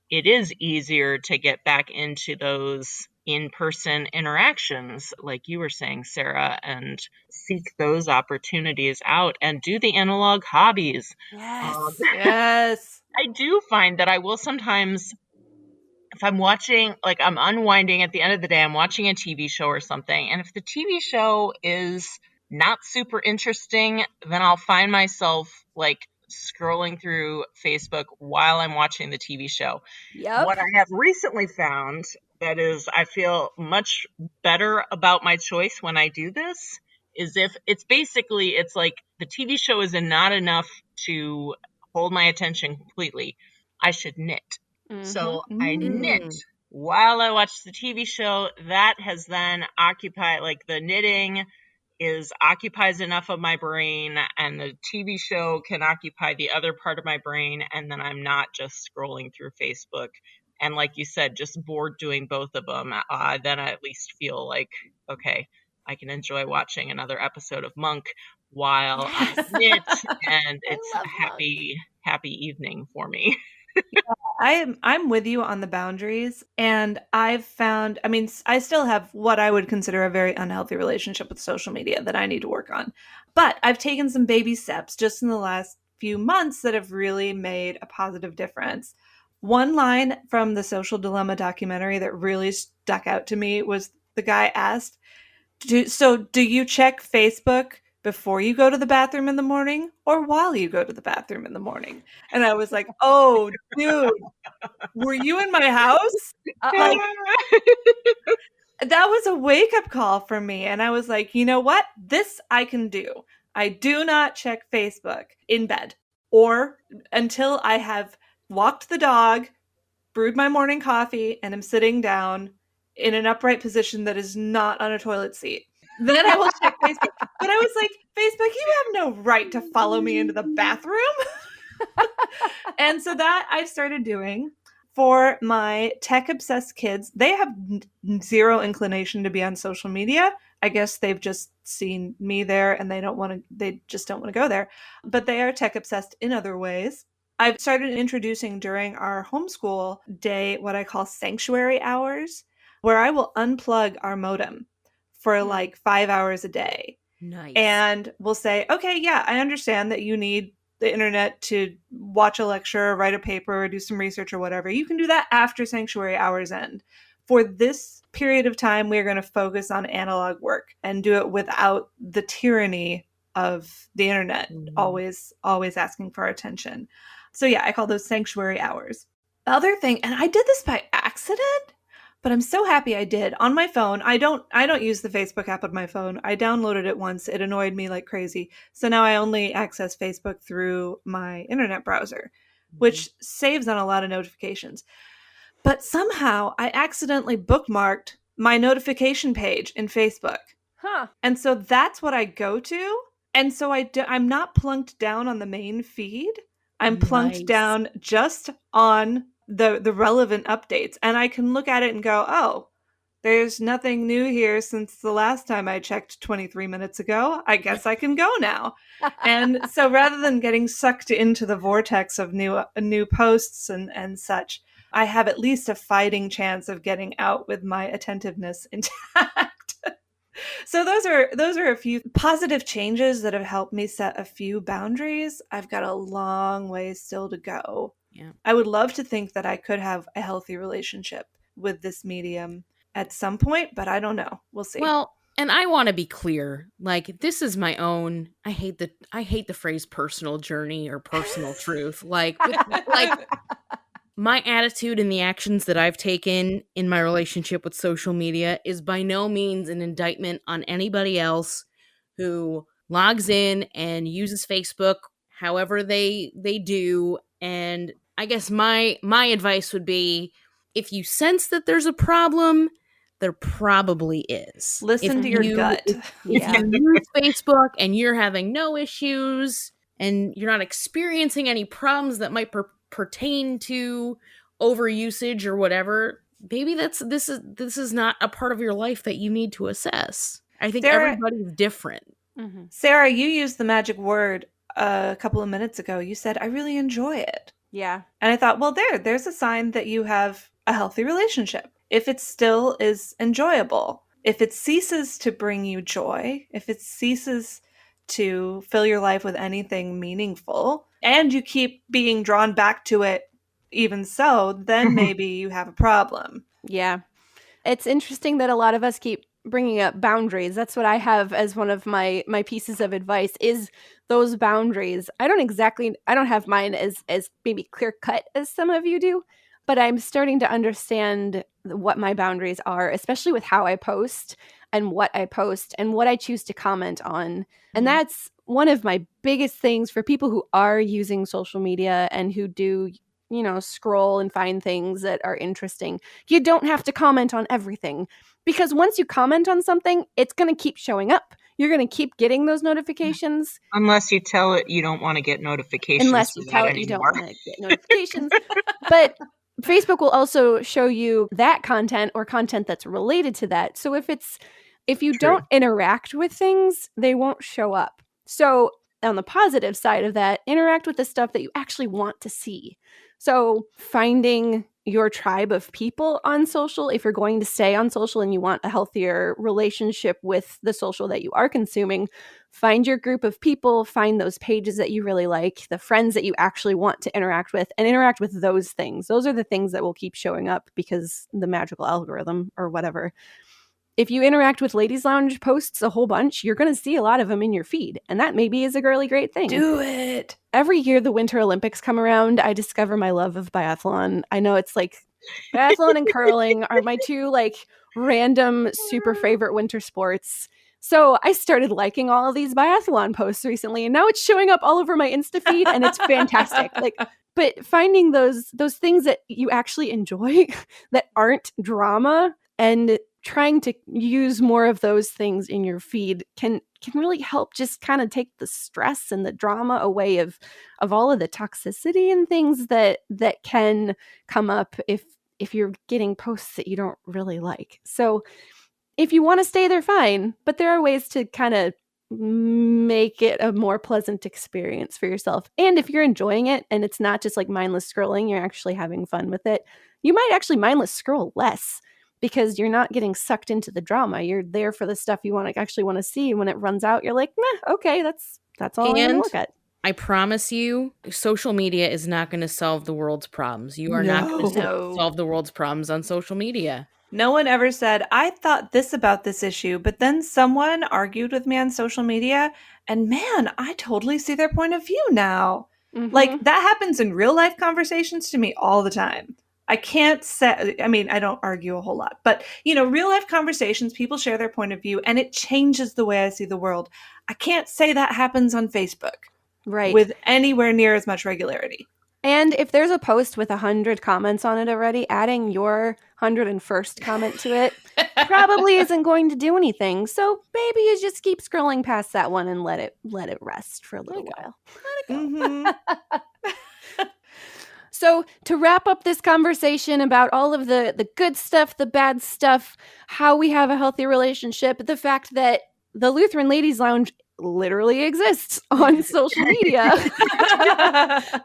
it is easier to get back into those in-person interactions, like you were saying, Sarah, and seek those opportunities out and do the analog hobbies. Yes. I do find that I will sometimes, if I'm watching, like I'm unwinding at the end of the day, I'm watching a TV show or something, and if the TV show is not super interesting, then I'll find myself like scrolling through Facebook while I'm watching the TV show. Yep. What I have recently found that is, I feel much better about my choice when I do this, is if it's basically, it's like the TV show is not enough to hold my attention completely. I should knit. So I knit while I watch the TV show. That has then occupied, like the knitting occupies enough of my brain, and the TV show can occupy the other part of my brain, and then I'm not just scrolling through Facebook. And like you said, just bored doing both of them. Then I at least feel like, okay, I can enjoy watching another episode of Monk while I knit, and it's a happy evening for me. I'm with you on the boundaries, and I've found, I mean, I still have what I would consider a very unhealthy relationship with social media that I need to work on. But I've taken some baby steps just in the last few months that have really made a positive difference. One line from the Social Dilemma documentary that really stuck out to me was the guy asked, do you check Facebook before you go to the bathroom in the morning or while you go to the bathroom in the morning? And I was like, oh, dude, were you in my house? Like, that was a wake up call for me. And I was like, you know what? This I can do. I do not check Facebook in bed or until I have walked the dog, brewed my morning coffee, and am sitting down in an upright position that is not on a toilet seat. Then I will check Facebook. But I was like, Facebook, you have no right to follow me into the bathroom. And so that I started doing. For my tech obsessed kids, they have zero inclination to be on social media. I guess they've just seen me there and they just don't want to go there. But they are tech obsessed in other ways. I've started introducing during our homeschool day what I call sanctuary hours, where I will unplug our modem for like 5 hours a day. Nice. And we'll say, okay, yeah, I understand that you need the internet to watch a lecture, or write a paper, or do some research or whatever. You can do that after sanctuary hours end. For this period of time, we're going to focus on analog work and do it without the tyranny of the internet, always asking for our attention. So yeah, I call those sanctuary hours. The other thing, and I did this by accident, but I'm so happy I did. On my phone, I don't use the Facebook app on my phone. I downloaded it once. It annoyed me like crazy. So now I only access Facebook through my internet browser, which saves on a lot of notifications. But somehow I accidentally bookmarked my notification page in Facebook. Huh. And so that's what I go to. And so I'm not plunked down on the main feed. I'm plunked down just on the relevant updates. And I can look at it and go, oh, there's nothing new here since the last time I checked 23 minutes ago. I guess I can go now. And so rather than getting sucked into the vortex of new posts and such, I have at least a fighting chance of getting out with my attentiveness intact. So those are a few positive changes that have helped me set a few boundaries. I've got a long way still to go. Yeah. I would love to think that I could have a healthy relationship with this medium at some point, but I don't know. We'll see. Well, and I want to be clear. Like, this is my own, I hate the phrase personal journey or personal truth. Like my attitude and the actions that I've taken in my relationship with social media is by no means an indictment on anybody else who logs in and uses Facebook however they do. And I guess my advice would be, if you sense that there's a problem, there probably is. Listen to your gut. If you use Facebook and you're having no issues and you're not experiencing any problems that might pertain to overusage or whatever, maybe this is not a part of your life that you need to assess. I think everybody's different. Mm-hmm. Sarah, you used the magic word a couple of minutes ago. You said, I really enjoy it. Yeah. And I thought, well, there's a sign that you have a healthy relationship. If it still is enjoyable, if it ceases to bring you joy, if it ceases to fill your life with anything meaningful, and you keep being drawn back to it even so, then maybe you have a problem. Yeah. It's interesting that a lot of us keep bringing up boundaries. That's what I have as one of my pieces of advice, is those boundaries. I don't have mine as maybe clear cut as some of you do, but I'm starting to understand what my boundaries are, especially with how I post and what I choose to comment on. And that's one of my biggest things for people who are using social media and who do, scroll and find things that are interesting. You don't have to comment on everything, because once you comment on something, it's going to keep showing up. You're going to keep getting those notifications. Unless you tell it you don't want to get notifications. Unless you tell it you don't want to get notifications. But Facebook will also show you that content or content that's related to that. So if you don't interact with things, they won't show up. So on the positive side of that, interact with the stuff that you actually want to see. So finding your tribe of people on social, if you're going to stay on social and you want a healthier relationship with the social that you are consuming, find your group of people, find those pages that you really like, the friends that you actually want to interact with, and interact with those things. Those are the things that will keep showing up because the magical algorithm or whatever. If you interact with Ladies Lounge posts a whole bunch, you're going to see a lot of them in your feed. And that maybe is a really great thing. Do it. Every year the Winter Olympics come around, I discover my love of biathlon. I know it's like biathlon and curling are my two like random super favorite winter sports. So I started liking all of these biathlon posts recently, and now it's showing up all over my Insta feed, and it's fantastic. Like, but finding those things that you actually enjoy that aren't drama and trying to use more of those things in your feed can really help just kind of take the stress and the drama away of all of the toxicity and things that can come up if you're getting posts that you don't really like. So if you want to stay there, fine, but there are ways to kind of make it a more pleasant experience for yourself. And if you're enjoying it and it's not just like mindless scrolling, you're actually having fun with it, you might actually mindless scroll less because you're not getting sucked into the drama. You're there for the stuff you actually want to see. And when it runs out, you're like, nah, okay, that's all I'm going to look at. I promise you, social media is not going to solve the world's problems. You are not going to solve the world's problems on social media. No one ever said, I thought this about this issue, but then someone argued with me on social media, and man, I totally see their point of view now. Mm-hmm. Like, that happens in real life conversations to me all the time. I can't say, I mean, I don't argue a whole lot, but, you know, real life conversations, people share their point of view, and it changes the way I see the world. I can't say that happens on Facebook. Right. With anywhere near as much regularity. And if there's a post with 100 comments on it already, adding your 101st comment to it probably isn't going to do anything. So maybe you just keep scrolling past that one and let it rest for a little while. Let it go. Mm-hmm. So to wrap up this conversation about all of the good stuff, the bad stuff, how we have a healthy relationship, the fact that the Lutheran Ladies Lounge literally exists on social media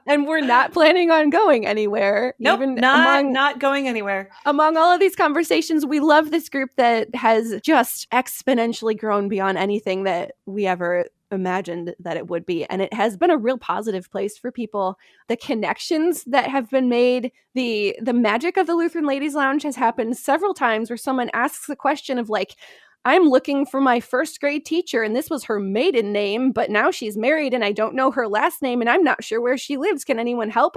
and we're not planning on going anywhere. Nope, not going anywhere. Among all of these conversations, we love this group that has just exponentially grown beyond anything that we ever imagined that it would be. And it has been a real positive place for people. The connections that have been made, the magic of the Lutheran Ladies Lounge has happened several times where someone asks a question of like, I'm looking for my first grade teacher and this was her maiden name, but now she's married and I don't know her last name and I'm not sure where she lives. Can anyone help?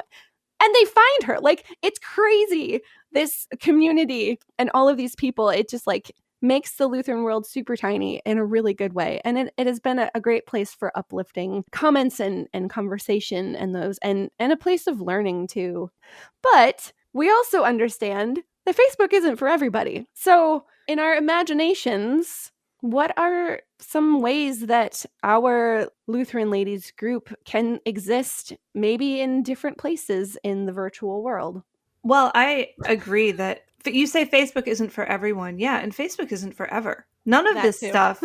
And they find her. Like, it's crazy. This community and all of these people, it just like makes the Lutheran world super tiny in a really good way. And it has been a great place for uplifting comments and conversation and those and a place of learning too. But we also understand that Facebook isn't for everybody. So in our imaginations, what are some ways that our Lutheran ladies group can exist maybe in different places in the virtual world? Well, I agree that you say Facebook isn't for everyone. Yeah, and Facebook isn't forever. None of this stuff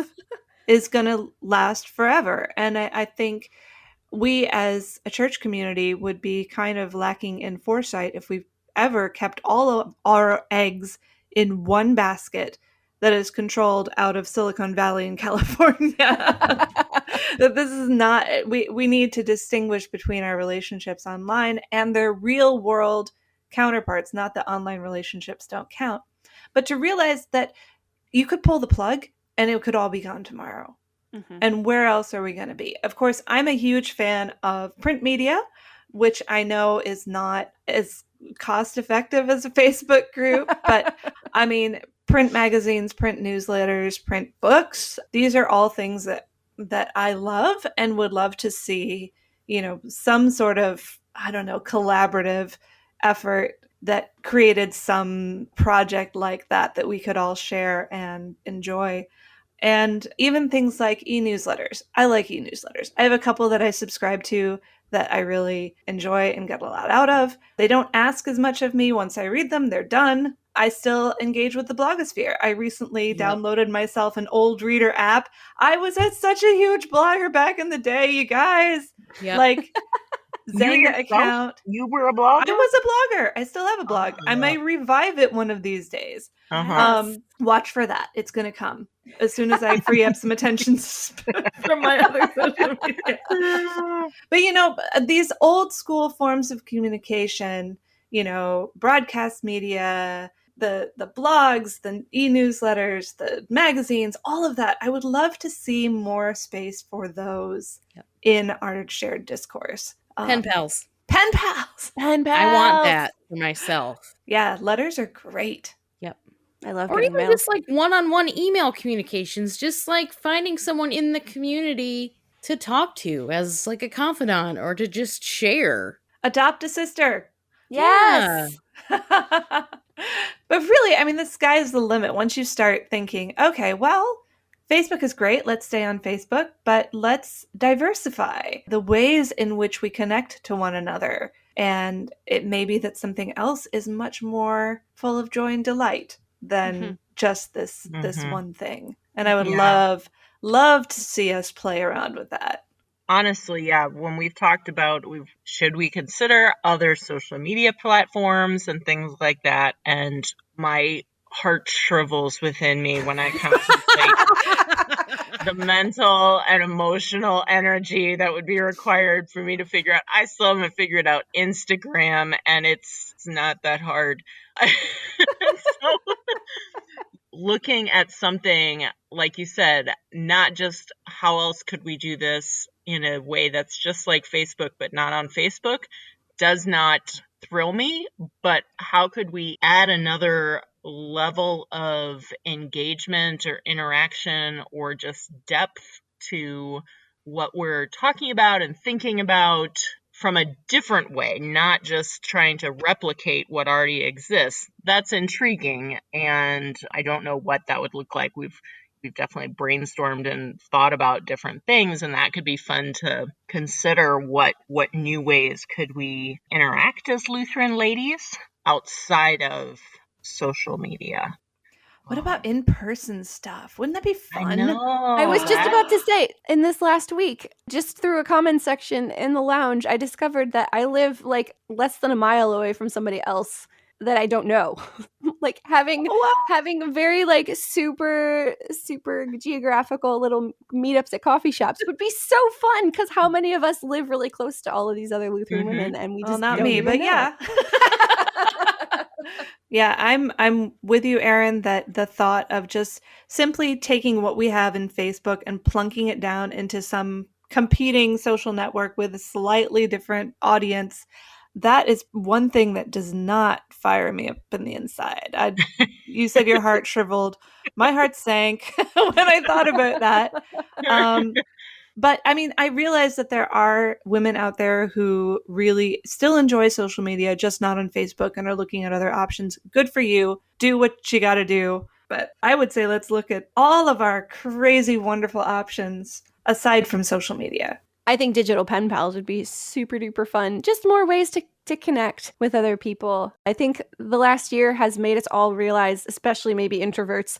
is going to last forever. And I think we as a church community would be kind of lacking in foresight if we ever kept all of our eggs in one basket that is controlled out of Silicon Valley in California. That this is not, we need to distinguish between our relationships online and their real world counterparts. Not that online relationships don't count, but to realize that you could pull the plug and it could all be gone tomorrow. Mm-hmm. And where else are we going to be? Of course, I'm a huge fan of print media, which I know is not as cost effective as a Facebook group, but I mean, print magazines, print newsletters, print books, these are all things that I love and would love to see, you know, some sort of, I don't know, collaborative effort that created some project like that we could all share and enjoy. And even things like e-newsletters. I like e-newsletters. I have a couple that I subscribe to that I really enjoy and get a lot out of. They don't ask as much of me. Once I read them, they're done. I still engage with the blogosphere. I recently downloaded myself an old reader app. I was such a huge blogger back in the day, you guys. Like, Xanga account. You were a blogger? I was a blogger. I still have a blog. I may revive it one of these days. Watch for that. It's going to come as soon as I free up some attention from my other social media. But, these old school forms of communication, broadcast media, the blogs, the e-newsletters, the magazines, all of that. I would love to see more space for those in our shared discourse. Pen pals. Pen pals. Pen pals. I want that for myself. Yeah, letters are great. Yep. I love or getting even mail. just like one-on-one email communications, just like finding someone in the community to talk to as like a confidant or to just share. Adopt a sister. Yes. Yeah. But really, the sky's the limit. Once you start thinking, okay, well, Facebook is great. Let's stay on Facebook, but let's diversify the ways in which we connect to one another. And it may be that something else is much more full of joy and delight than just this one thing. And I would love to see us play around with that. Honestly, yeah, when we've talked about should we consider other social media platforms and things like that, and my heart shrivels within me when I contemplate the mental and emotional energy that would be required for me to figure out. I still haven't figured out Instagram, and it's not that hard. So, looking at something, like you said, not just how else could we do this in a way that's just like Facebook, but not on Facebook, does not thrill me. But how could we add another level of engagement or interaction or just depth to what we're talking about and thinking about from a different way, not just trying to replicate what already exists? That's intriguing, and I don't know what that would look like. We've definitely brainstormed and thought about different things, and that could be fun to consider. What new ways could we interact as Lutheran ladies outside of social media? What about in-person stuff? Wouldn't that be fun? I know. I was just about to say, in this last week, just through a comment section in the lounge, I discovered that I live like less than a mile away from somebody else that I don't know. Like having very like super geographical little meetups at coffee shops would be so fun, because how many of us live really close to all of these other Lutheran women, and we just not don't me, even but know. yeah. Yeah, I'm with you, Erin, that the thought of just simply taking what we have in Facebook and plunking it down into some competing social network with a slightly different audience, that is one thing that does not fire me up in the inside. You said your heart shriveled. My heart sank when I thought about that. But I realize that there are women out there who really still enjoy social media, just not on Facebook, and are looking at other options. Good for you. Do what you got to do. But I would say let's look at all of our crazy, wonderful options aside from social media. I think digital pen pals would be super duper fun. Just more ways to connect with other people. I think the last year has made us all realize, especially maybe introverts,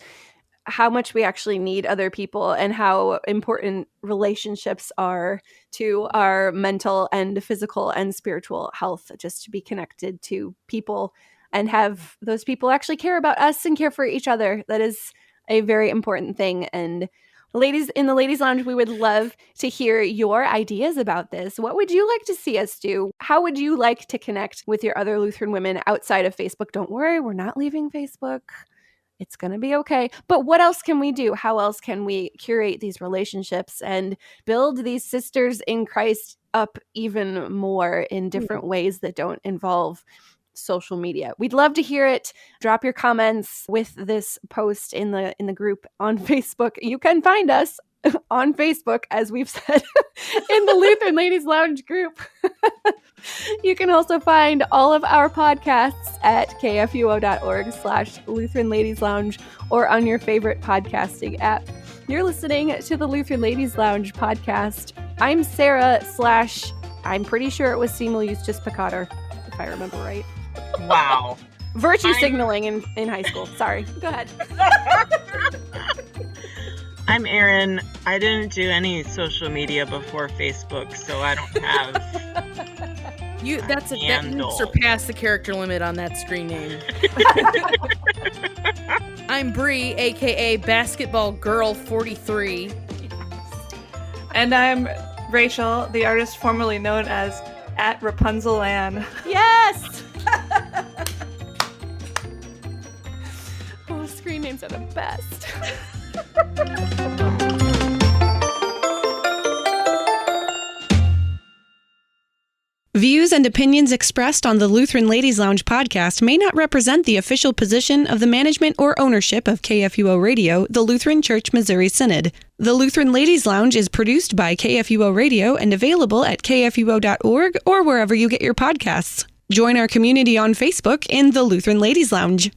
how much we actually need other people and how important relationships are to our mental and physical and spiritual health, just to be connected to people and have those people actually care about us and care for each other. That is a very important thing. And ladies, in the Ladies Lounge, we would love to hear your ideas about this. What would you like to see us do? How would you like to connect with your other Lutheran women outside of Facebook? Don't worry, we're not leaving Facebook. It's going to be okay. But what else can we do? How else can we curate these relationships and build these sisters in Christ up even more in different ways that don't involve social media? We'd love to hear it. Drop your comments with this post in the group on Facebook. You can find us on Facebook, as we've said, in the Lutheran Ladies Lounge group. You can also find all of our podcasts at kfuo.org/Lutheran Ladies Lounge or on your favorite podcasting app. You're listening to the Lutheran Ladies Lounge podcast. I'm Sarah / I'm pretty sure it was Similius just Picator, if I remember right. Wow. Virtue signaling in high school. Sorry. Go ahead. I'm Erin. I didn't do any social media before Facebook, so I don't have That handle. surpassed the character limit on that screen name. I'm Bree, aka Basketball Girl 43. And I'm Rachel, the artist formerly known as @Rapunzel Ann. Yes! Oh, screen names are the best. Views and opinions expressed on the Lutheran Ladies Lounge podcast may not represent the official position of the management or ownership of KFUO Radio, the Lutheran Church Missouri Synod. The Lutheran Ladies Lounge is produced by KFUO Radio and available at kfuo.org or wherever you get your podcasts. Join our community on Facebook in the Lutheran Ladies Lounge.